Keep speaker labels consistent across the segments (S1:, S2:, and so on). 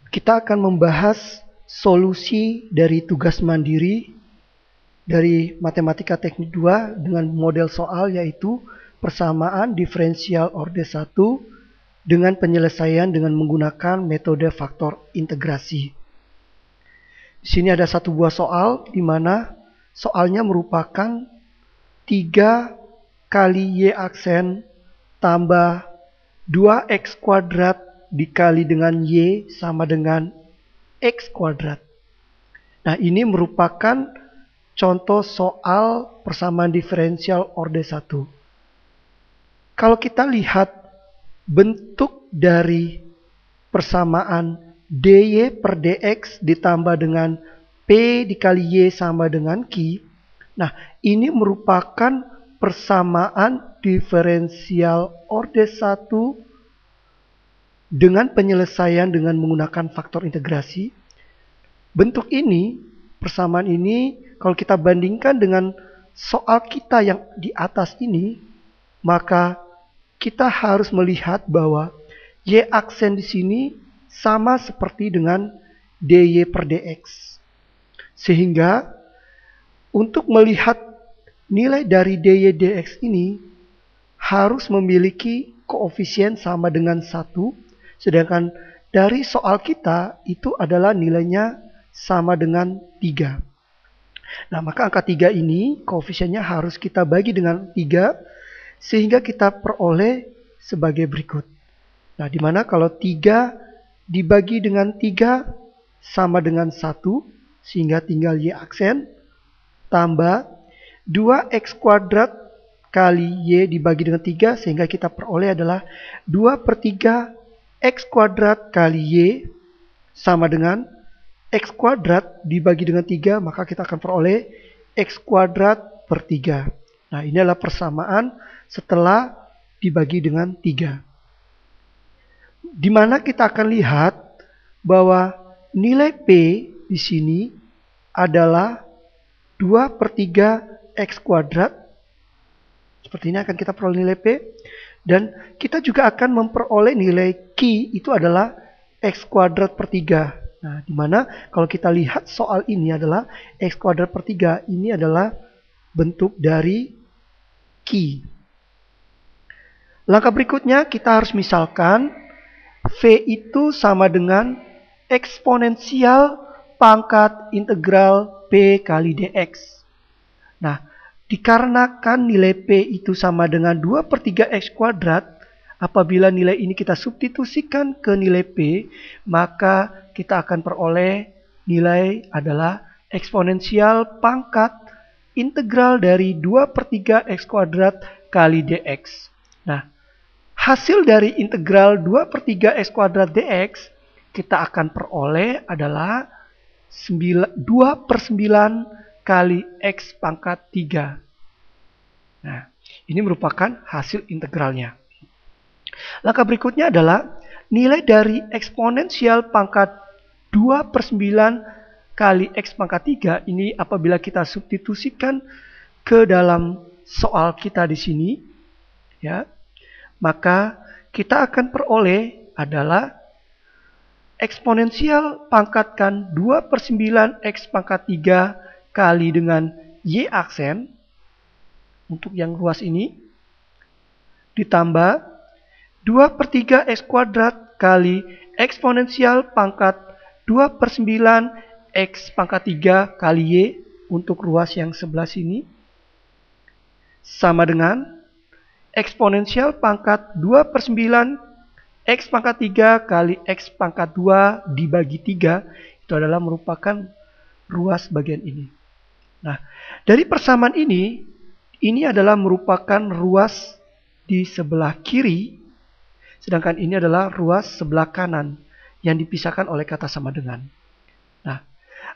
S1: Kita akan membahas solusi dari tugas mandiri dari Matematika Teknik 2 dengan model soal yaitu persamaan diferensial orde 1 dengan penyelesaian dengan menggunakan metode faktor integrasi. Di sini ada satu buah soal di mana soalnya merupakan 3 kali Y aksen tambah 2X kuadrat dikali dengan Y sama dengan X kuadrat. Nah, ini merupakan contoh soal persamaan diferensial orde 1. Kalau kita lihat bentuk dari persamaan dy per dx ditambah dengan p dikali y sama dengan q. Nah, ini merupakan persamaan diferensial orde 1 dengan penyelesaian dengan menggunakan faktor integrasi. Bentuk ini, persamaan ini, kalau kita bandingkan dengan soal kita yang di atas ini, maka kita harus melihat bahwa y aksen di sini sama seperti dengan dy per dx. Sehingga untuk melihat nilai dari dy dx ini harus memiliki koefisien sama dengan 1, sedangkan dari soal kita itu adalah nilainya sama dengan 3. Nah, maka angka 3 ini koefisiennya harus kita bagi dengan 3 sehingga kita peroleh sebagai berikut. Nah, di mana kalau 3 dibagi dengan 3 sama dengan 1 sehingga tinggal y aksen tambah 2x kuadrat kali y dibagi dengan 3 sehingga kita peroleh adalah 2/3 x kuadrat kali y sama dengan x kuadrat dibagi dengan 3, maka kita akan peroleh x kuadrat per 3. Nah, ini adalah persamaan setelah dibagi dengan 3. Di mana kita akan lihat bahwa nilai P di sini adalah 2/3 x kuadrat. Seperti ini akan kita peroleh nilai P. Dan kita juga akan memperoleh nilai Q itu adalah x kuadrat per 3. Nah, dimana kalau kita lihat soal ini adalah x kuadrat per 3. Ini adalah bentuk dari Q. Langkah berikutnya kita harus misalkan V itu sama dengan eksponensial pangkat integral P kali dx. Nah, dikarenakan nilai P itu sama dengan 2/3 x kuadrat, apabila nilai ini kita substitusikan ke nilai P, maka kita akan peroleh nilai adalah eksponensial pangkat integral dari 2/3 x kuadrat kali dx. Nah, hasil dari integral 2/3 x kuadrat dx kita akan peroleh adalah 2/9 kali x pangkat 3. Nah, ini merupakan hasil integralnya. Langkah berikutnya adalah nilai dari eksponensial pangkat 2/9 kali x pangkat 3. Ini apabila kita substitusikan ke dalam soal kita di sini, ya, maka kita akan peroleh adalah eksponensial pangkatkan 2/9 x pangkat 3 kali dengan y aksen untuk yang ruas ini ditambah 2/3 x kuadrat kali eksponensial pangkat 2/9 x pangkat 3 kali y untuk ruas yang sebelah sini sama dengan eksponensial pangkat 2/9 x pangkat 3 kali x pangkat 2 dibagi 3 itu adalah merupakan ruas bagian ini. Nah, dari persamaan ini adalah merupakan ruas di sebelah kiri, sedangkan ini adalah ruas sebelah kanan yang dipisahkan oleh kata sama dengan. Nah,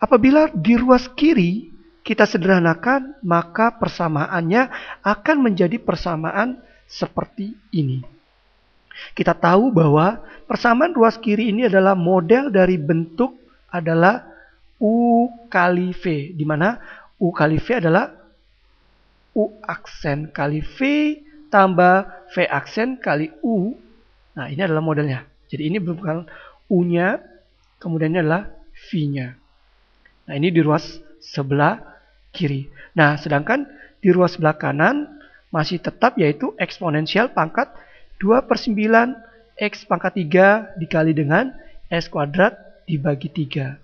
S1: apabila di ruas kiri kita sederhanakan, maka persamaannya akan menjadi persamaan seperti ini. Kita tahu bahwa persamaan ruas kiri ini adalah model dari bentuk adalah U kali V, di mana U kali V adalah U aksen kali V tambah V aksen kali U. Nah, ini adalah modelnya. Jadi ini bukan U-nya kemudian ini adalah V-nya. Nah, ini di ruas sebelah kiri. Nah, sedangkan di ruas sebelah kanan masih tetap yaitu eksponensial pangkat 2/9 X pangkat 3 dikali dengan S kuadrat dibagi 3.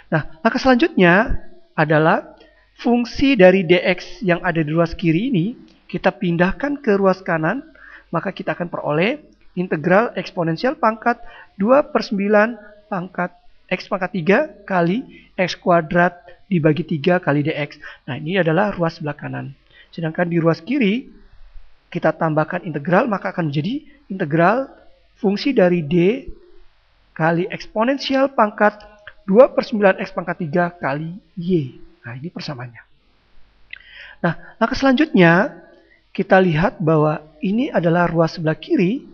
S1: Nah, langkah selanjutnya adalah fungsi dari dx yang ada di ruas kiri ini kita pindahkan ke ruas kanan, maka kita akan peroleh integral eksponensial pangkat 2/9 pangkat X pangkat 3 kali X kuadrat dibagi 3 kali dx. Nah, ini adalah ruas sebelah kanan. Sedangkan di ruas kiri, kita tambahkan integral, maka akan menjadi integral fungsi dari D kali eksponensial pangkat 2/9 X pangkat 3 kali Y. Nah, ini persamaannya. Nah, langkah selanjutnya, kita lihat bahwa ini adalah ruas sebelah kiri,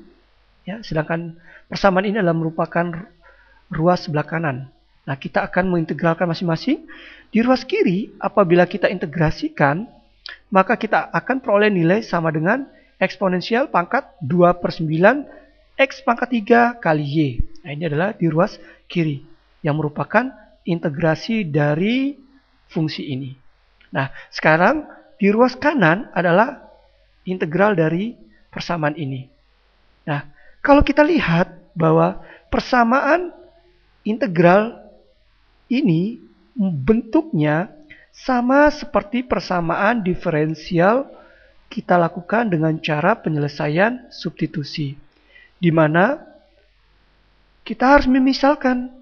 S1: ya, sedangkan persamaan ini adalah merupakan ruas sebelah kanan. Nah, kita akan mengintegralkan masing-masing. Di ruas kiri, apabila kita integrasikan, maka kita akan peroleh nilai sama dengan eksponensial pangkat 2/9 X pangkat 3 kali Y. Nah, ini adalah di ruas kiri, yang merupakan integrasi dari fungsi ini. Nah, sekarang di ruas kanan adalah integral dari persamaan ini. Nah, kalau kita lihat bahwa persamaan integral ini bentuknya sama seperti persamaan diferensial kita lakukan dengan cara penyelesaian substitusi, di mana kita harus memisalkan,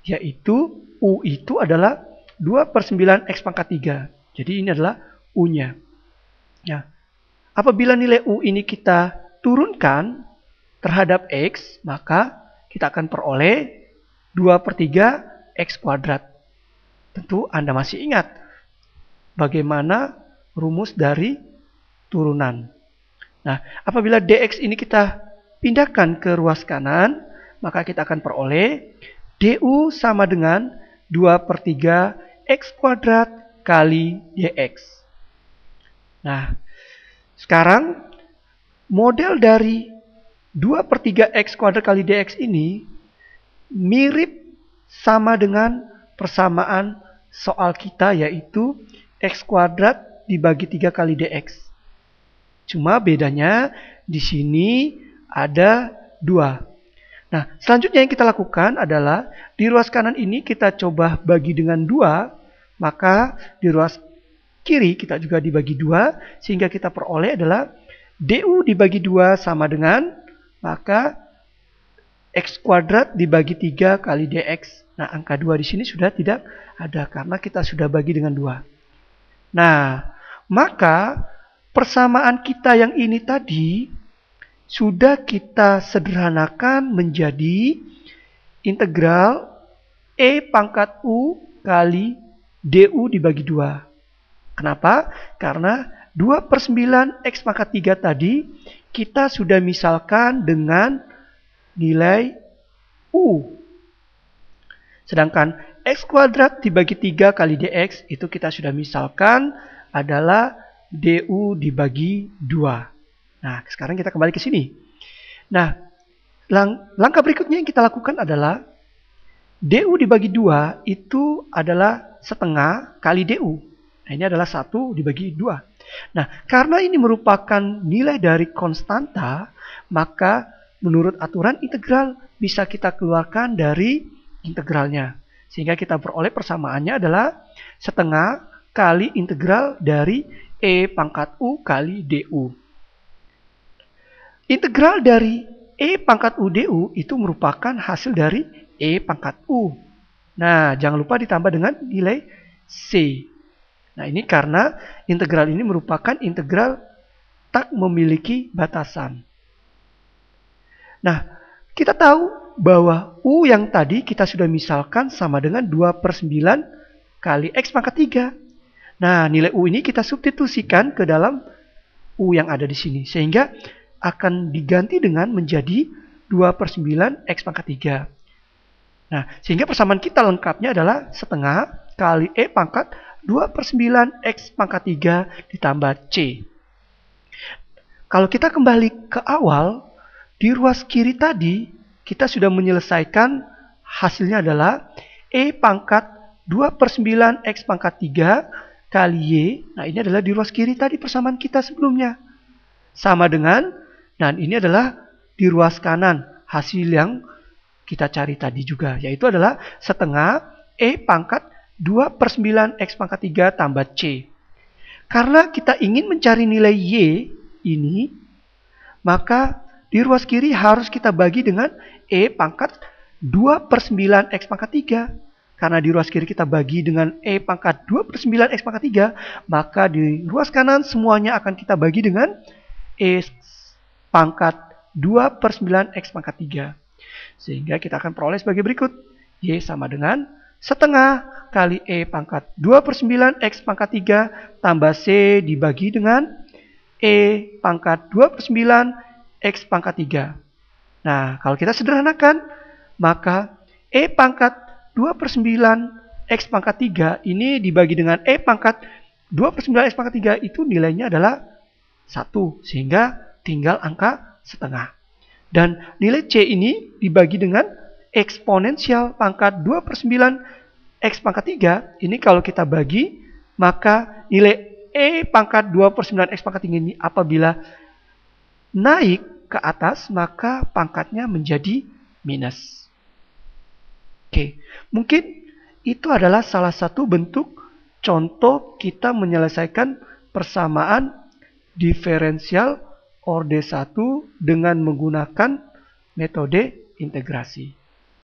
S1: yaitu U itu adalah 2/9 X pangkat 3. Jadi ini adalah U-nya. Ya. Apabila nilai U ini kita turunkan terhadap X, maka kita akan peroleh 2/3 X kuadrat. Tentu Anda masih ingat bagaimana rumus dari turunan. Nah, apabila dx ini kita pindahkan ke ruas kanan, maka kita akan peroleh du sama dengan 2/3 X kuadrat kali dx. Nah, sekarang model dari 2/3 X kuadrat kali dx ini mirip sama dengan persamaan soal kita, yaitu X kuadrat dibagi 3 kali dx. Cuma bedanya di sini ada 2. Nah, selanjutnya yang kita lakukan adalah di ruas kanan ini kita coba bagi dengan 2, maka di ruas kiri kita juga dibagi 2, sehingga kita peroleh adalah du dibagi 2 sama dengan, maka X kuadrat dibagi 3 kali dx. Nah, angka 2 di sini sudah tidak ada karena kita sudah bagi dengan 2. Nah, maka persamaan kita yang ini tadi sudah kita sederhanakan menjadi integral E pangkat U kali du dibagi 2. Kenapa? Karena 2/9 X pangkat 3 tadi kita sudah misalkan dengan nilai U. Sedangkan X kuadrat dibagi 3 kali dx itu kita sudah misalkan adalah du dibagi 2. Nah, sekarang kita kembali ke sini. Nah, langkah berikutnya yang kita lakukan adalah du dibagi 2 itu adalah setengah kali du. Nah, ini adalah 1 dibagi 2. Nah, karena ini merupakan nilai dari konstanta, maka menurut aturan integral bisa kita keluarkan dari integralnya. Sehingga kita peroleh persamaannya adalah setengah kali integral dari E pangkat U kali du. Integral dari E pangkat U du itu merupakan hasil dari E pangkat U. Nah, jangan lupa ditambah dengan nilai C. Nah, ini karena integral ini merupakan integral tak memiliki batasan. Nah, kita tahu bahwa U yang tadi kita sudah misalkan sama dengan 2/9 kali X pangkat 3. Nah, nilai U ini kita substitusikan ke dalam U yang ada di sini. Sehingga akan diganti dengan menjadi 2/9 X pangkat 3. Nah, sehingga persamaan kita lengkapnya adalah setengah kali E pangkat 2/9 X pangkat 3 ditambah C. Kalau kita kembali ke awal, di ruas kiri tadi kita sudah menyelesaikan hasilnya adalah E pangkat 2/9 X pangkat 3 kali Y. Nah, ini adalah di ruas kiri tadi persamaan kita sebelumnya. Sama dengan, dan ini adalah di ruas kanan hasil yang kita cari tadi juga, yaitu adalah setengah E pangkat 2/9 X pangkat 3 tambah C. Karena kita ingin mencari nilai Y ini, maka di ruas kiri harus kita bagi dengan E pangkat 2/9 X pangkat 3. Karena di ruas kiri kita bagi dengan E pangkat 2/9 X pangkat 3, maka di ruas kanan semuanya akan kita bagi dengan E pangkat 2/9 X pangkat 3. Sehingga kita akan peroleh sebagai berikut. Y sama dengan setengah kali E pangkat 2/9 X pangkat 3 tambah C dibagi dengan E pangkat 2/9 X pangkat 3. Nah, kalau kita sederhanakan, maka E pangkat 2/9 X pangkat 3 ini dibagi dengan E pangkat 2/9 X pangkat 3 itu nilainya adalah 1. Sehingga tinggal angka setengah. Dan nilai C ini dibagi dengan eksponensial pangkat 2/9 X pangkat 3. Ini kalau kita bagi, maka nilai E pangkat 2/9 X pangkat 3 ini apabila naik ke atas, maka pangkatnya menjadi minus. Oke, mungkin itu adalah salah satu bentuk contoh kita menyelesaikan persamaan diferensial orde 1 dengan menggunakan metode integrasi.